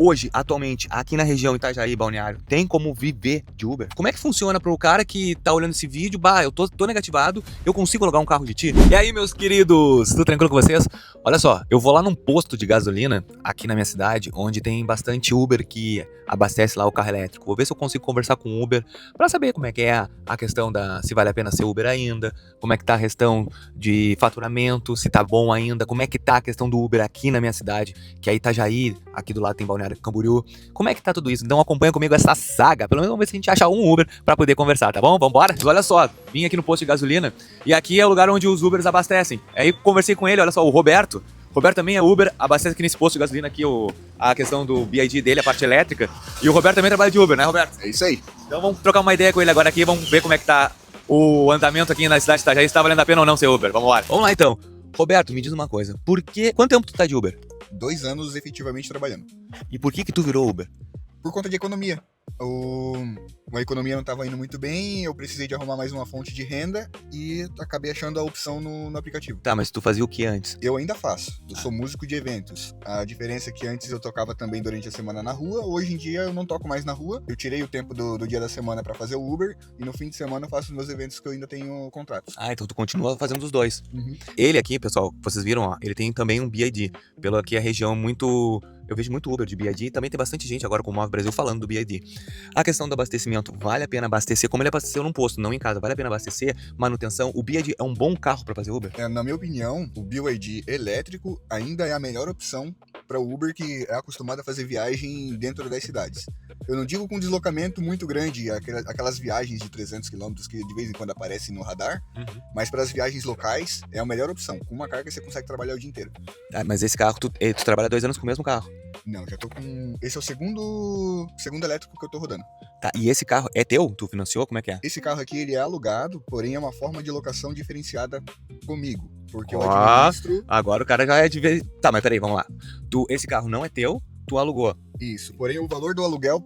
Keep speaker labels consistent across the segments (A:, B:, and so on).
A: Hoje, atualmente, aqui na região Itajaí, Balneário, tem como viver de Uber? Como é que funciona pro cara que tá olhando esse vídeo? Eu tô negativado, eu consigo alugar um carro de ti? E aí, meus queridos, tudo tranquilo com vocês? Olha só, eu vou lá num posto de gasolina, aqui na minha cidade, onde tem bastante Uber que abastece lá o carro elétrico. Vou ver se eu consigo conversar com o Uber pra saber como é que é a questão se vale a pena ser Uber ainda, como é que tá a questão de faturamento, se tá bom ainda, como é que tá a questão do Uber aqui na minha cidade, que é Itajaí, aqui do lado tem Balneário Camboriú. Como é que tá tudo isso? Então acompanha comigo essa saga. Pelo menos vamos ver se a gente acha um Uber pra poder conversar, tá bom? Vambora? Olha só, vim aqui no posto de gasolina e aqui é o lugar onde os Ubers abastecem. Aí conversei com ele, olha só, o Roberto. Roberto também é Uber, abastece aqui nesse posto de gasolina aqui a questão do BID dele, a parte elétrica. E o Roberto também trabalha de Uber, né, Roberto?
B: É isso aí.
A: Então vamos trocar uma ideia com ele agora aqui, vamos ver como é que tá o andamento aqui na cidade de Itajaí, se tá valendo a pena ou não ser Uber. Vamos lá. Vamos lá então. Roberto, me diz uma coisa, quanto tempo tu tá de Uber?
B: 2 anos efetivamente trabalhando.
A: E por que tu virou Uber?
B: Por conta de economia. A economia não estava indo muito bem, eu precisei de arrumar mais uma fonte de renda e acabei achando a opção no aplicativo.
A: Tá, mas tu fazia o que antes?
B: Eu ainda faço, eu sou músico de eventos. A diferença é que antes eu tocava também durante a semana na rua, hoje em dia eu não toco mais na rua. Eu tirei o tempo do dia da semana para fazer o Uber e no fim de semana eu faço os meus eventos que eu ainda tenho contratos.
A: Ah, então tu continua fazendo os dois.
B: Uhum.
A: Ele aqui, pessoal, vocês viram, ó, ele tem também um BID. Pelo aqui a região muito... Eu vejo muito Uber de BID, também tem bastante gente agora com o Move Brasil falando do BID. A questão do abastecimento, vale a pena abastecer, como ele abasteceu num posto, não em casa, vale a pena abastecer, manutenção, o BID é um bom carro para fazer Uber?
B: Na minha opinião, o BYD elétrico ainda é a melhor opção para o Uber que é acostumado a fazer viagem dentro das cidades. Eu não digo com deslocamento muito grande, aquelas viagens de 300 km que de vez em quando aparecem no radar, mas para as viagens locais é a melhor opção. Com uma carga você consegue trabalhar o dia inteiro.
A: Ah, mas esse carro, tu trabalha 2 anos com o mesmo carro?
B: Não, já tô com... Esse é o segundo elétrico que eu tô rodando.
A: Tá, e esse carro é teu? Tu financiou? Como é que é?
B: Esse carro aqui, ele é alugado, porém é uma forma de locação diferenciada comigo. Porque eu
A: Ó,
B: administro...
A: agora o cara já é de vez... Tá, mas peraí, vamos lá. Esse carro não é teu, tu alugou.
B: Isso, porém o valor do aluguel...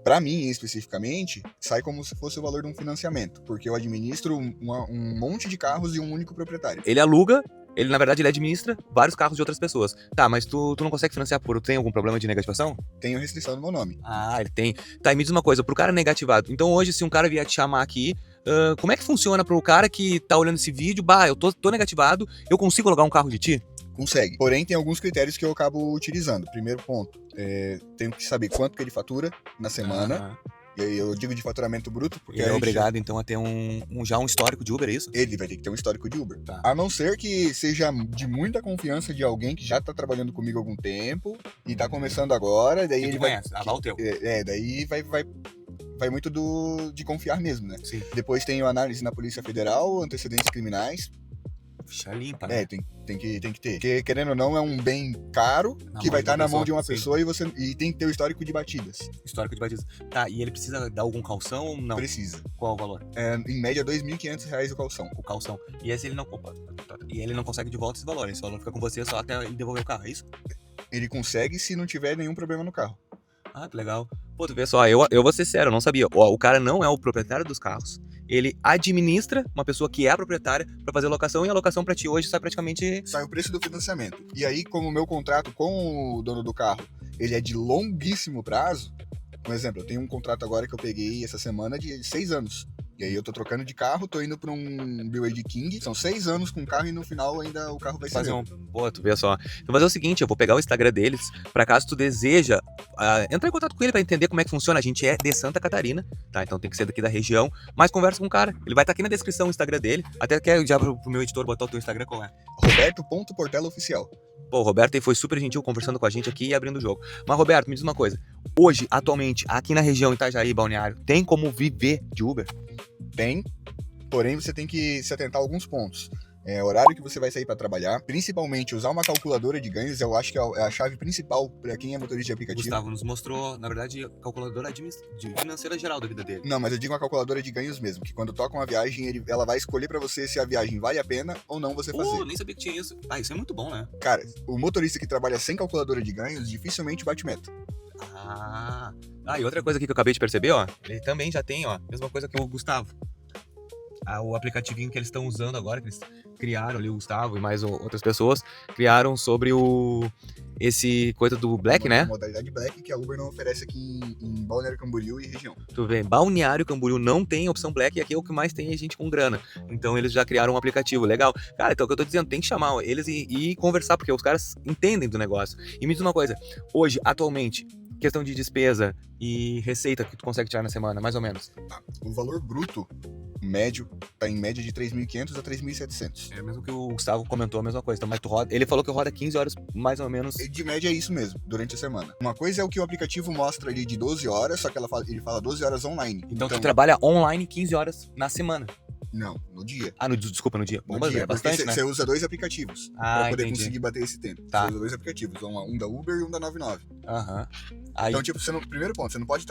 B: Para mim, especificamente, sai como se fosse o valor de um financiamento, porque eu administro um monte de carros e um único proprietário.
A: Ele aluga, na verdade, ele administra vários carros de outras pessoas. Tá, mas tu não consegue financiar tem algum problema de negativação?
B: Tenho restrição no meu nome.
A: Ah, ele tem. Tá, e me diz uma coisa, pro cara negativado, então hoje se um cara vier te chamar aqui, como é que funciona pro cara que tá olhando esse vídeo, eu tô negativado, eu consigo alugar um carro de ti?
B: Consegue. Porém, tem alguns critérios que eu acabo utilizando. Primeiro ponto, tenho que saber quanto que ele fatura na semana. E aí eu digo de faturamento bruto, porque
A: ele é obrigado, então, a ter já um histórico de Uber, é isso?
B: Ele vai ter que ter um histórico de Uber.
A: Tá.
B: A não ser que seja de muita confiança de alguém que já tá trabalhando comigo há algum tempo e tá começando agora, daí ele
A: conhece, vai o teu.
B: Daí vai muito de confiar mesmo, né?
A: Sim.
B: Depois tem a análise na Polícia Federal, antecedentes criminais.
A: Ficha limpa, né?
B: Tem que ter. Porque, querendo ou não, é um bem caro que vai estar na mão de uma pessoa e tem que ter o histórico de batidas.
A: Histórico de batidas. Tá, e ele precisa dar algum calção ou não?
B: Precisa.
A: Qual o valor?
B: Em média, R$ 2.500 o calção.
A: O calção. E esse ele não... Opa, e ele não consegue de volta esse valor. Esse valor fica com você só até ele devolver o carro, é isso?
B: Ele consegue se não tiver nenhum problema no carro.
A: Ah, que legal. Pô, tu vê só, eu vou ser sério, eu não sabia. O cara não é o proprietário dos carros. Ele administra uma pessoa que é a proprietária pra fazer locação, e a locação pra ti hoje sai praticamente...
B: Sai o preço do financiamento. E aí, como o meu contrato com o dono do carro, ele é de longuíssimo prazo, por exemplo, eu tenho um contrato agora que eu peguei essa semana de 6 anos. E aí eu tô trocando de carro, tô indo pra um BYD King. São 6 anos com o carro e no final ainda o carro vai ser meu.
A: Pô, tu vê só. Então fazer o seguinte, eu vou pegar o Instagram deles, pra caso tu deseja entrar em contato com ele pra entender como é que funciona. A gente é de Santa Catarina, tá? Então tem que ser daqui da região, mas conversa com o cara. Ele vai estar aqui na descrição o Instagram dele. Até quer já pro meu editor botar o teu Instagram, qual é?
B: Roberto.portela oficial.
A: Pô, o Roberto aí foi super gentil conversando com a gente aqui e abrindo o jogo. Mas, Roberto, me diz uma coisa. Hoje, atualmente, aqui na região Itajaí, Balneário, tem como viver de Uber?
B: Tem, porém você tem que se atentar a alguns pontos. Horário que você vai sair para trabalhar, principalmente usar uma calculadora de ganhos, eu acho que é a chave principal para quem é motorista de aplicativo.
A: Gustavo nos mostrou, na verdade, a calculadora financeira geral da vida dele.
B: Não, mas eu digo uma calculadora de ganhos mesmo, que quando toca uma viagem, ela vai escolher para você se a viagem vale a pena ou não você fazer.
A: Nem sabia que tinha isso. Ah, isso é muito bom, né?
B: Cara, o motorista que trabalha sem calculadora de ganhos dificilmente bate meta.
A: E outra coisa aqui que eu acabei de perceber, ó, ele também já tem, ó, mesma coisa que o Gustavo. o aplicativinho que eles estão usando agora, que eles criaram ali, o Gustavo e mais outras pessoas, criaram sobre esse coisa do Black, né?
B: Modalidade Black que a Uber não oferece aqui em Balneário Camboriú e região.
A: Tu vê, Balneário Camboriú não tem a opção Black e aqui é o que mais tem é gente com grana. Então eles já criaram um aplicativo legal. Cara, então o que eu tô dizendo, tem que chamar eles e conversar, porque os caras entendem do negócio. E me diz uma coisa, hoje, atualmente, questão de despesa e receita que tu consegue tirar na semana, mais ou menos.
B: O valor bruto médio tá em média de 3.500 a 3.700.
A: É mesmo que o Gustavo comentou a mesma coisa. Então, mas tu roda, ele falou que roda 15 horas mais ou menos.
B: De média é isso mesmo, durante a semana. Uma coisa é o que o aplicativo mostra ali de 12 horas, só que ele fala 12 horas online.
A: Então tu trabalha online 15 horas na semana.
B: Não, no dia.
A: Desculpa, no dia.
B: No
A: Mas
B: dia,
A: é bastante, né?
B: Você usa 2 aplicativos pra poder
A: entendi.
B: conseguir bater esse tempo.
A: Tá.
B: Você usa 2 aplicativos, um da Uber e um da 99.
A: Aham. Aí,
B: Então, tipo, primeiro ponto, você não pode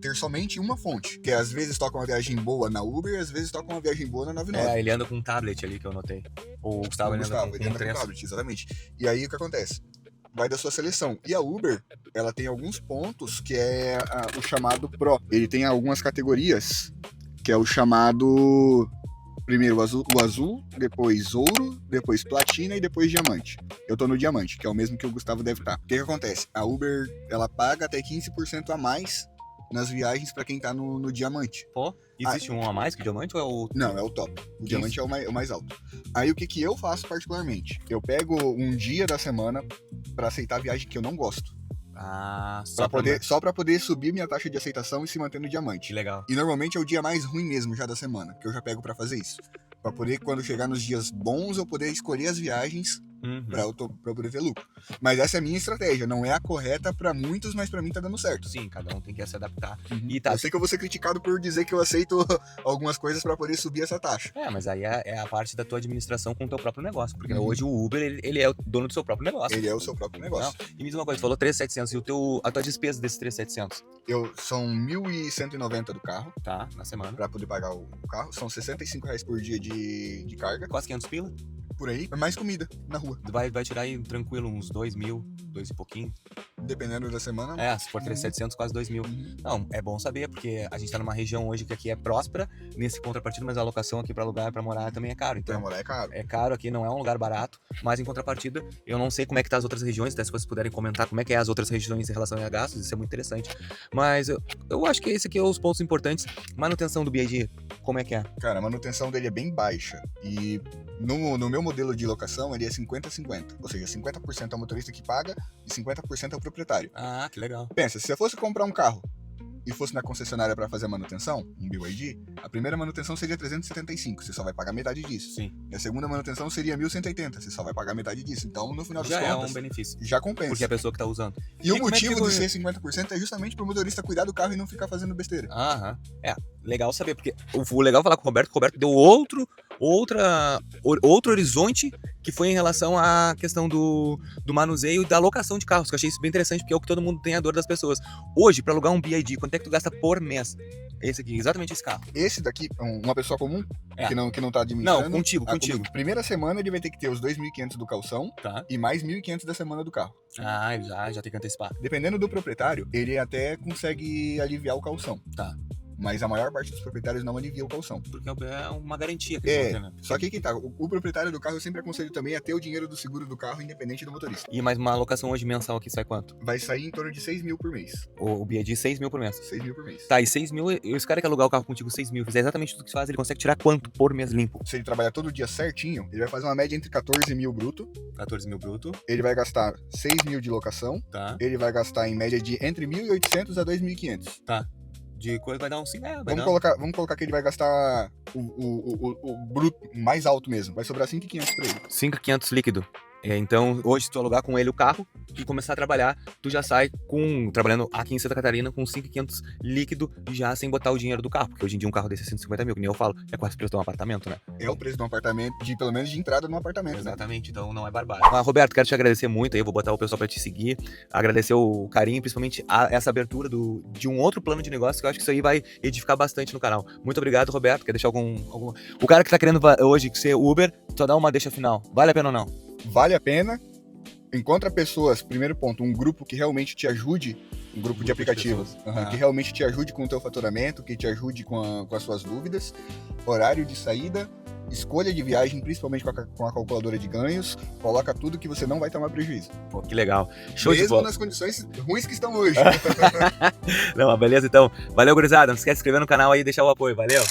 B: ter somente uma fonte, que às vezes toca uma viagem boa na Uber e às vezes toca uma viagem boa na 99.
A: ele anda com um tablet ali que eu notei. O Gustavo, ele anda
B: ele anda
A: três.
B: com tablet, exatamente. E aí o que acontece? Vai da sua seleção. E a Uber, ela tem alguns pontos que é o chamado Pro. Ele tem algumas categorias, que é o chamado... Primeiro o azul, depois ouro, depois platina e depois diamante. Eu tô no diamante, que é o mesmo que o Gustavo deve estar. O que acontece? A Uber, ela paga até 15% a mais nas viagens pra quem tá no diamante.
A: Pô, existe um a mais que o diamante ou é o...
B: Não, é o top. O diamante é o mais alto. Aí o que eu faço particularmente? Eu pego um dia da semana pra aceitar a viagem que eu não gosto. Só pra poder subir minha taxa de aceitação e se manter no diamante.
A: Que legal.
B: E normalmente é o dia mais ruim mesmo já da semana, que eu já pego pra fazer isso. Pra poder, quando chegar nos dias bons, eu poder escolher as viagens pra eu poder ter lucro. Mas essa é a minha estratégia, não é a correta pra muitos, mas pra mim tá dando certo.
A: Sim, cada um tem que se adaptar.
B: E tá. Eu sei que eu vou ser criticado por dizer que eu aceito algumas coisas pra poder subir essa taxa.
A: Mas aí é a parte da tua administração com o teu próprio negócio. Porque hoje o Uber, ele é o dono do seu próprio negócio.
B: Ele é o seu próprio negócio.
A: Não. E me diz uma coisa, tu falou 3.700 e a tua despesa desses 3.700?
B: São 1.190 do carro.
A: Tá, na semana.
B: Pra poder pagar o carro. São R$65 por dia de carga.
A: Quase 500 pila.
B: Por aí, mais comida na rua.
A: Vai tirar aí tranquilo uns 2.000, 2 e pouquinho.
B: Dependendo da semana.
A: Se for 3.700, quase 2.000. Não, é bom saber, porque a gente tá numa região hoje que aqui é próspera, nesse contrapartida, mas a alocação aqui pra alugar, pra morar também é caro. Então,
B: pra morar é caro.
A: É caro aqui, não é um lugar barato, mas em contrapartida, eu não sei como é que tá as outras regiões, até se vocês puderem comentar como é que é as outras regiões em relação a gastos, isso é muito interessante. Mas eu acho que esse aqui é os pontos importantes. Manutenção do BID, como é que é?
B: Cara, a manutenção dele é bem baixa. E no meu modelo de locação, ele é 50-50. Ou seja, 50% é o motorista que paga e 50% é o proprietário.
A: Ah, que legal.
B: Pensa, se eu fosse comprar um carro e fosse na concessionária para fazer a manutenção, em BYD, a primeira manutenção seria 375, você só vai pagar metade disso.
A: Sim.
B: E a segunda manutenção seria 1.180, você só vai pagar metade disso. Então, no final das
A: Já
B: contas,
A: é um benefício.
B: já compensa.
A: Porque é a pessoa que tá usando.
B: E o motivo de ser 50% é justamente pro motorista cuidar do carro e não ficar fazendo besteira.
A: Legal saber, porque o legal falar com o Roberto deu outro horizonte que foi em relação à questão do manuseio e da locação de carros, que eu achei isso bem interessante, porque é o que todo mundo tem a dor das pessoas. Hoje, pra alugar um BID, quanto é que tu gasta por mês? Esse aqui, exatamente esse carro.
B: Esse daqui, uma pessoa comum, que não tá administrando.
A: Não, contigo.
B: Primeira semana ele vai ter que ter os 2.500 do calção e mais 1.500 da semana do carro.
A: Já tem que antecipar.
B: Dependendo do proprietário, ele até consegue aliviar o calção.
A: Tá.
B: Mas a maior parte dos proprietários não alivia o calção.
A: Porque é uma garantia.
B: Só que tá, o proprietário do carro eu sempre aconselho também a ter o dinheiro do seguro do carro independente do motorista.
A: E mais uma alocação hoje mensal aqui sai quanto?
B: Vai sair em torno de 6 mil por mês.
A: O BID 6 mil por mês.
B: 6 mil por mês.
A: Tá, e 6 mil, esse cara que alugar o carro contigo 6 mil, fizer exatamente tudo que faz, ele consegue tirar quanto por mês limpo?
B: Se ele trabalhar todo dia certinho, ele vai fazer uma média entre 14 mil bruto.
A: 14 mil bruto.
B: Ele vai gastar 6 mil de locação.
A: Tá.
B: Ele vai gastar em média de entre 1.800 a 2.500.
A: Tá. De coisa vai dar uns 5
B: Vamos colocar que ele vai gastar o bruto mais alto mesmo. Vai sobrar 5.500 pra ele.
A: 5.500 líquido. Então, hoje, se tu alugar com ele o carro e começar a trabalhar, tu já sai trabalhando aqui em Santa Catarina com 5.500 líquido, já sem botar o dinheiro do carro. Porque hoje em dia um carro desse é 150 mil, que nem eu falo, é quase o preço de um apartamento, né?
B: É o preço de um apartamento, pelo menos de entrada num apartamento.
A: Exatamente, então não é barbárie. Roberto, quero te agradecer muito aí, vou botar o pessoal pra te seguir, agradecer o carinho, principalmente essa abertura de um outro plano de negócio, que eu acho que isso aí vai edificar bastante no canal. Muito obrigado, Roberto, quer deixar algum... O cara que tá querendo hoje ser Uber, só dá uma deixa final, vale a pena ou não?
B: Vale a pena, Encontra pessoas, primeiro ponto, um grupo que realmente te ajude, um grupo de aplicativos, que realmente te ajude com o teu faturamento, que te ajude com as suas dúvidas, horário de saída, escolha de viagem, principalmente com a calculadora de ganhos, coloca tudo que você não vai tomar prejuízo.
A: Pô, que legal. Show de
B: Mesmo
A: bola.
B: nas condições ruins que estão hoje.
A: Não, beleza então. Valeu, gurizada. Não esquece de se inscrever no canal aí e deixar o apoio. Valeu.